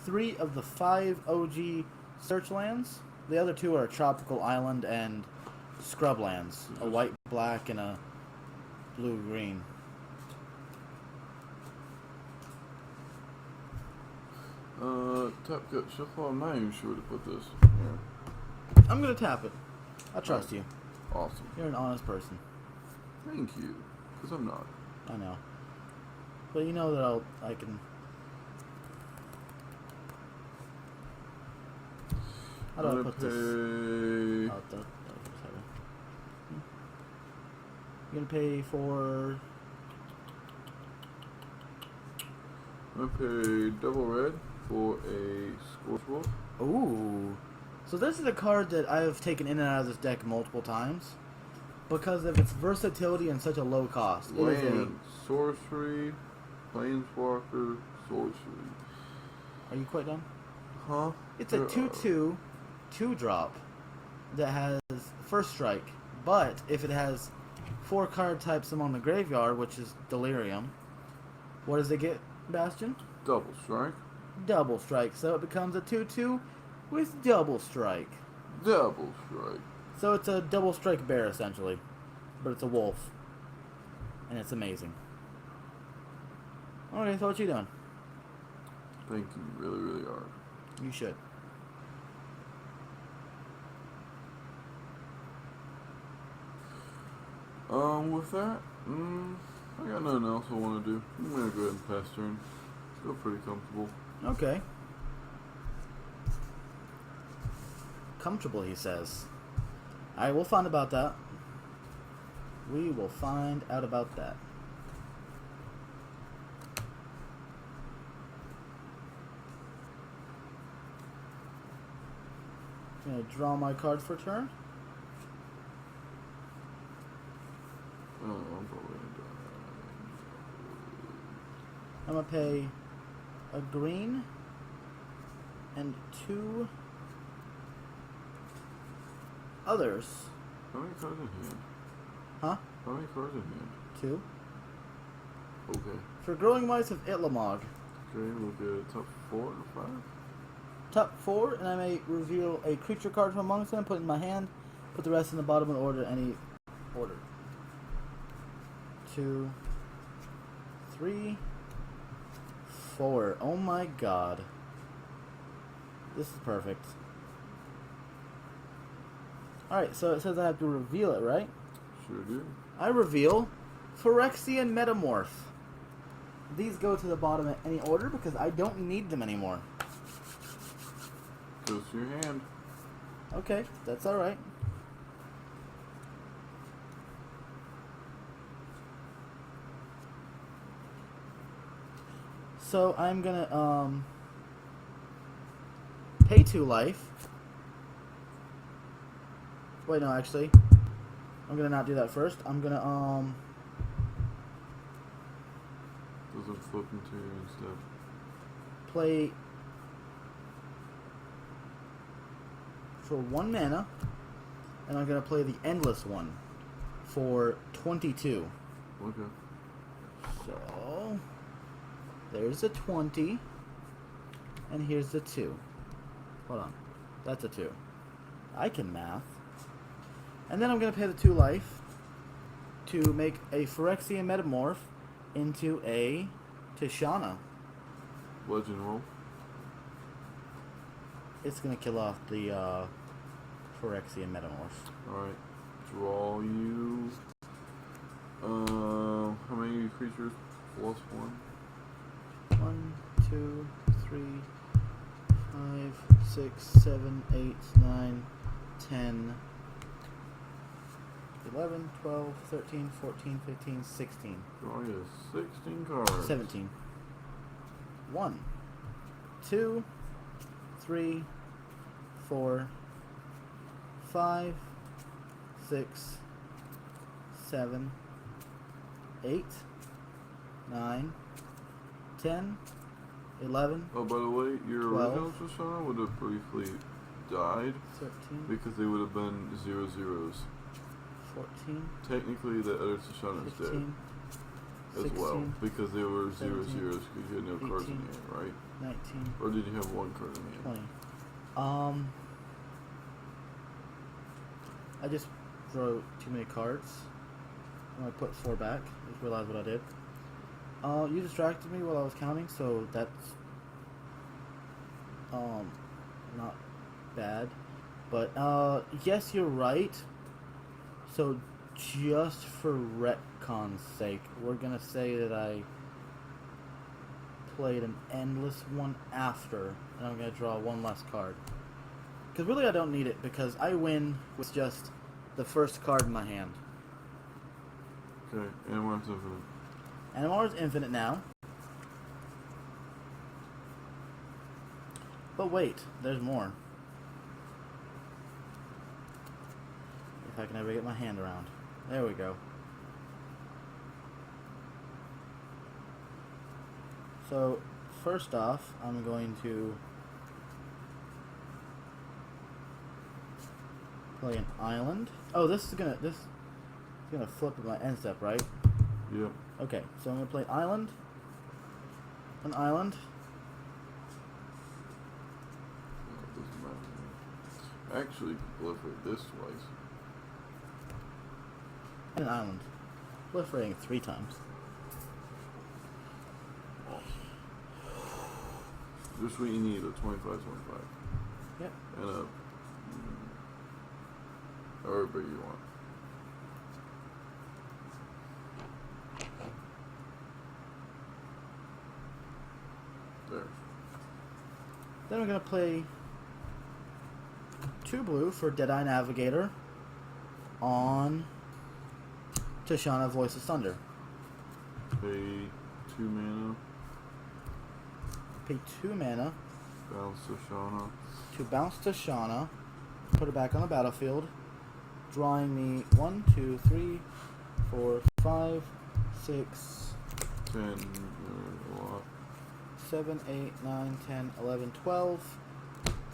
3 of the 5 OG search lands. The other 2 are Tropical Island and Scrublands. A white, black, and a blue, green. Tap cut shuffle. I'm not even sure to put this here. I'm gonna tap it. I trust you. Awesome. You're an honest person. Thank you. Because I'm not. I know. But you know that I can. How do I put this? Oh, you're gonna pay for. I'm gonna pay double red for a Scorch Wolf. Ooh. So this is a card that I have taken in and out of this deck multiple times because of its versatility and such a low cost. It is Land, sorcery, planeswalker, sorcery. Are you quite done? Huh? It's a 2/2, 2-drop that has first strike, but if it has 4 card types among the graveyard, which is Delirium, what does it get, Bastion? Double strike. Double strike, so it becomes a 2/2 with double strike. Double strike. So it's a double strike bear, essentially. But it's a wolf. And it's amazing. Okay, so what you doing? Thank you, really, really are. You should. With that, I got nothing else I want to do. I'm gonna go ahead and pass turn. Feel pretty comfortable. Okay. Comfortable, he says. Alright, we'll find about that. We will find out about that. I'm gonna draw my card for turn. Oh, I'm probably gonna die. I'm gonna pay a green and 2 others. How many cards in hand? Huh? How many cards in hand? 2. Okay. For Growing Mice of Itlamog. Okay, we'll get top 4 or 5. Top 4, and I may reveal a creature card from amongst them, put it in my hand, put the rest in the bottom in order, any order. 2, 3, 4. Oh my god. This is perfect. Alright, so it says I have to reveal it, right? Sure do. I reveal Phyrexian Metamorph. These go to the bottom in any order because I don't need them anymore. Goes to your hand. Okay, that's alright. So I'm gonna pay 2 life. Wait, no, actually, I'm gonna not do that first. I'm gonna Doesn't flip into your instead. play for 1 mana, and I'm going to play the Endless one for 22. Okay. So, there's a 20, and here's the 2. Hold on. That's a 2. I can math. And then I'm going to pay the 2 life to make a Phyrexian Metamorph into a Tishana. Legend roll. It's going to kill off the Phyrexian Metamorph. Alright. Draw you. How many creatures? +1? 1, 2, 3, 5, 6, 7, 8, 9, 10, 11, 12, 13, 14, 15, 16. Draw you 16 cards. 17. 1, 2, 3, 4, 5, 6, 7, 8, 9, 10, 11. Oh, by the way, your 12, original Shoshana would have briefly died 13, because they would have been 0/0s. 14, Technically, the other Shoshana is dead 15, as 16, well because they were 0/0s 17, because you had no cards in 18, hand, right? 19, Or did you have 1 card in hand? 20. I just drew too many cards. And I put 4 back. I just realized what I did. You distracted me while I was counting, so that's not bad. But yes, you're right. So just for retcon's sake, we're gonna say that I played an endless one after, and I'm gonna draw 1 less card. Because really I don't need it, because I win with just the first card in my hand. Okay, Animar's infinite. Animar is infinite now. But wait, there's more. If I can ever get my hand around. There we go. So, first off, I'm going to play an island. Oh, this is gonna flip at my end step, right? Yep. Okay, so I'm gonna play island. An island. It doesn't matter to me. Actually, proliferate this twice. And an island. Proliferating 3 times. Just what you need, a 25/25. Yep. And a however big you want. There. Then I'm gonna play 2 blue for Deadeye Navigator on Tishana Voice of Thunder. Pay 2 mana. Pay 2 mana Bounce to Shauna. to bounce Tishana, put it back on the battlefield, drawing me 1, 2, 3, 4, 5, 6, 10. A lot. 7, 8, 9, 10, 11, 12,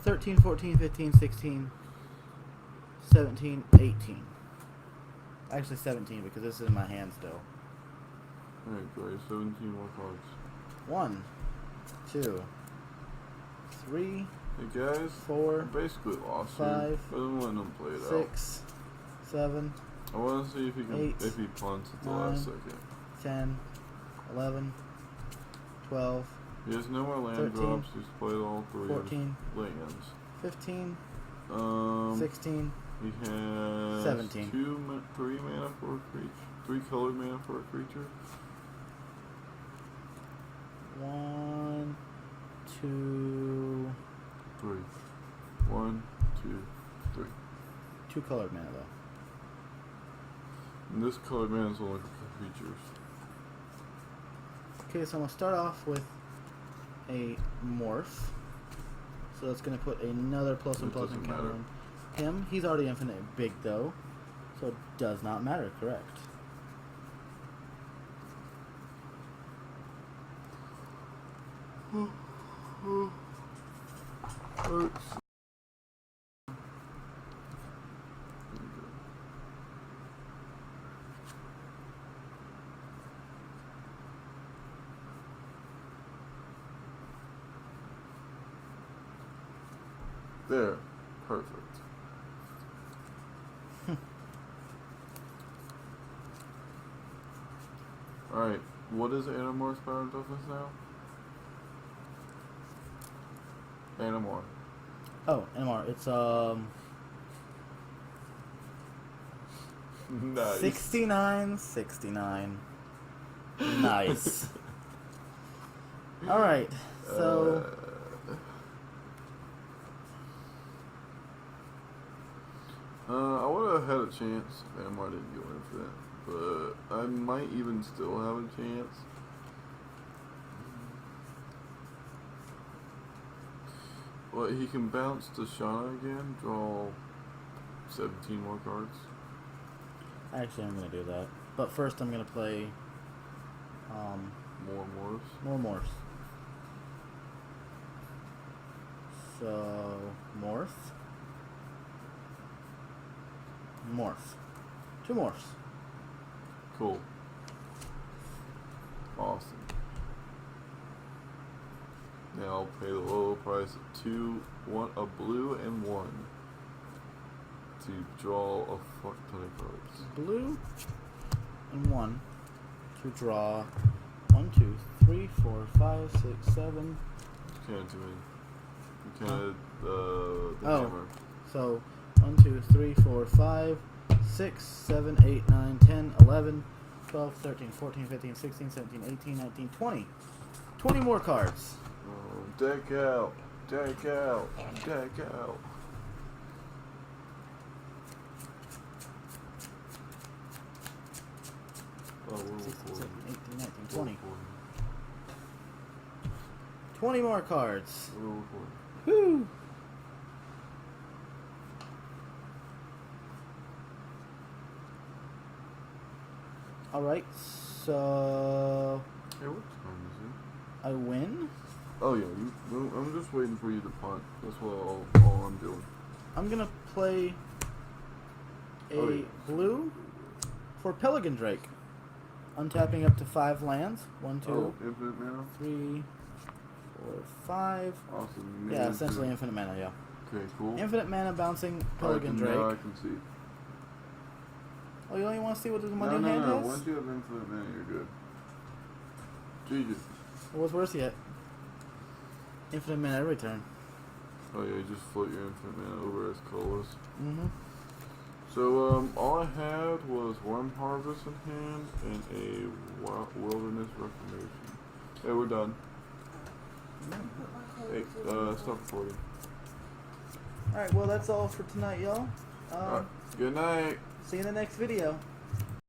13, 14, 15, 16, 17, 18. Actually 17 because this is in my hand still. Alright, great. 17 more cards. 1, 2, 3, Hey guys, 4, I basically lost 5, here, but I'm letting him play it out. 6, 7, I want to see if he can, 8, if he punts at the 9, last second. 10, 11, 12, He has no more land 13, drops. He's played all 3 14, lands. 15, 16. 16, He has 17. 3 mana for a creature. 3 colored mana for a creature. 1, 2, 3. 1, 2, 3. 2 colored mana though. And this colored mana is only for creatures. Okay, so I'm going to start off with a morph. So that's going to put another plus and It plus doesn't encounter matter. on him. He's already infinite big though, so it does not matter, correct. Hurts. There. Perfect. Alright, what is Animar's power and toughness now? Animar. Oh, Animar. It's Nice. 69. Nice. Alright, so I would have had a chance if Animar didn't go infinite, but I might even still have a chance. Well, he can bounce to Shauna again, draw 17 more cards. actually I'm gonna do that. But first I'm gonna play More morphs. more morphs. So morph. Morph. 2 morphs. Cool. Awesome. Now I'll pay the low price of 2, 1, a blue and 1 to draw a fuck ton of cards. Blue and 1 to draw 1, 2, 3, 4, 5, 6, 7. Kind of too many. You counted the Oh. hammer. So 1, 2, 3, 4, 5, 6, 7, 8, 9, 10, 11, 12, 13, 14, 15, 16, 17, 18, 19, 20. 20 more cards. Oh, deck out. Deck out. Deck out. Oh, we're 16, recording. 17, 18, 19, We're 20. recording. 20 more cards. We're recording. Woo! Alright, so Hey, what time is it? I win. Oh yeah, I'm just waiting for you to punt. That's all I'm doing. I'm gonna play a Oh, yeah. blue for Pelican Drake. Untapping up to 5 lands. 1, 2, Oh, infinite mana? 3, 4, 5. Awesome. Yeah, essentially infinite mana, yeah. Okay, cool. Infinite mana bouncing Pelican Alright, now I Drake. can see. Oh, you only want to see what the money No, in no, hand no. has? Once you have infinite mana, you're good. Jesus. What's worse yet? Infinite mana every turn. Oh yeah, you just float your infinite mana over as colorless. Mm-hmm. So, all I had was Worm Harvest in hand and a Wilderness Reformation. Hey, we're done. Hey, stop recording. Alright, well, that's all for tonight, y'all. Alright, good night. See you in the next video.